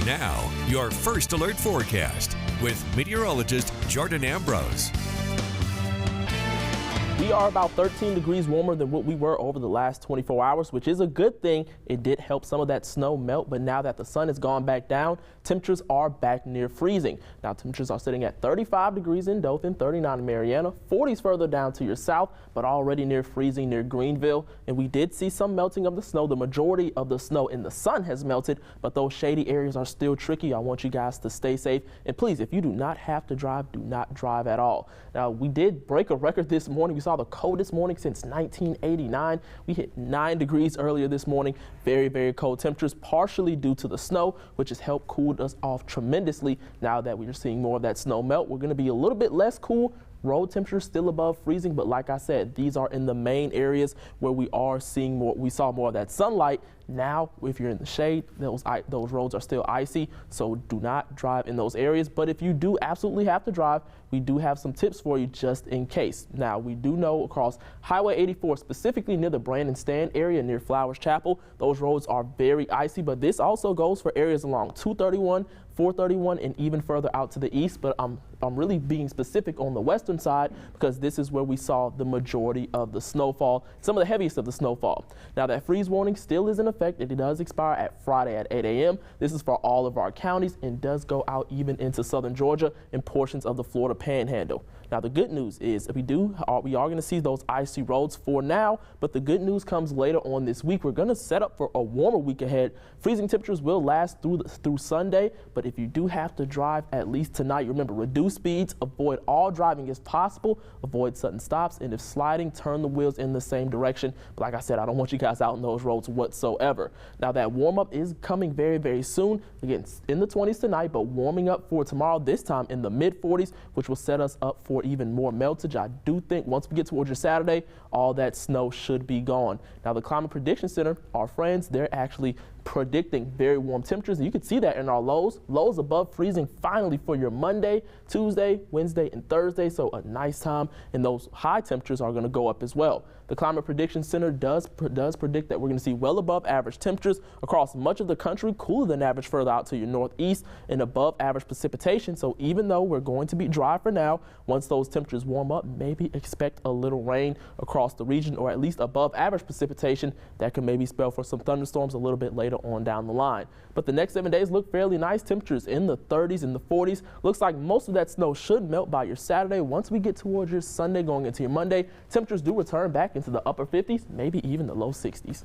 Now, your First Alert forecast with meteorologist Jordan Ambrose. We are about 13 degrees warmer than what we were over the last 24 hours, which is a good thing. It did help some of that snow melt, but now that the sun has gone back down, temperatures are back near freezing. Now, temperatures are sitting at 35 degrees in Dothan, 39 in Mariana, 40s further down to your south, but already near freezing near Greenville. And we did see some melting of the snow. The majority of the snow in the sun has melted, but those shady areas are still tricky. I want you guys to stay safe. And please, if you do not have to drive, do not drive at all. Now, we did break a record this morning. We saw the coldest morning since 1989. We hit 9 degrees earlier this morning. Very, very cold temperatures, partially due to the snow, which has helped cool us off tremendously. Now that we are seeing more of that snow melt, we're going to be a little bit less cool. Road temperatures still above freezing, but like I said, these are in the main areas where we are seeing more. We saw more of that sunlight. Now, if you're in the shade, those roads are still icy, so do not drive in those areas. But if you do absolutely have to drive, we do have some tips for you just in case. Now, we do know across Highway 84, specifically near the Brandon Stand area near Flowers Chapel, those roads are very icy, but this also goes for areas along 231, 431, and even further out to the east. But I'm really being specific on the western side because this is where we saw the majority of the snowfall, some of the heaviest of the snowfall. Now, that freeze warning still is in effect. It does expire at Friday at 8 a.m. This is for all of our counties and does go out even into southern Georgia and portions of the Florida Panhandle. Now, the good news is we are going to see those icy roads for now, but the good news comes later on this week. We're going to set up for a warmer week ahead. Freezing temperatures will last through Sunday, but if you do have to drive at least tonight, remember, reduce speeds, avoid all driving as possible, avoid sudden stops, and if sliding, turn the wheels in the same direction. But like I said, I don't want you guys out on those roads whatsoever. Now, that warm up is coming very, very soon. Again, in the 20s tonight, but warming up for tomorrow, this time in the mid 40s, which will set us up for even more meltage. I do think once we get towards your Saturday, all that snow should be gone. Now, the Climate Prediction Center, our friends, they're actually predicting very warm temperatures. And you can see that in our lows above freezing finally for your Monday, Tuesday, Wednesday, and Thursday. So a nice time, and those high temperatures are going to go up as well. The Climate Prediction Center does predict that we're going to see well above average temperatures across much of the country, cooler than average further out to your northeast, and above average precipitation. So even though we're going to be dry for now, once those temperatures warm up, maybe expect a little rain across the region, or at least above average precipitation that can maybe spell for some thunderstorms a little bit later on down the line. But the next 7 days look fairly nice. Temperatures in the 30s and the 40s. Looks like most of that snow should melt by your Saturday. Once we get towards your Sunday going into your Monday, temperatures do return back into the upper 50s, maybe even the low 60s.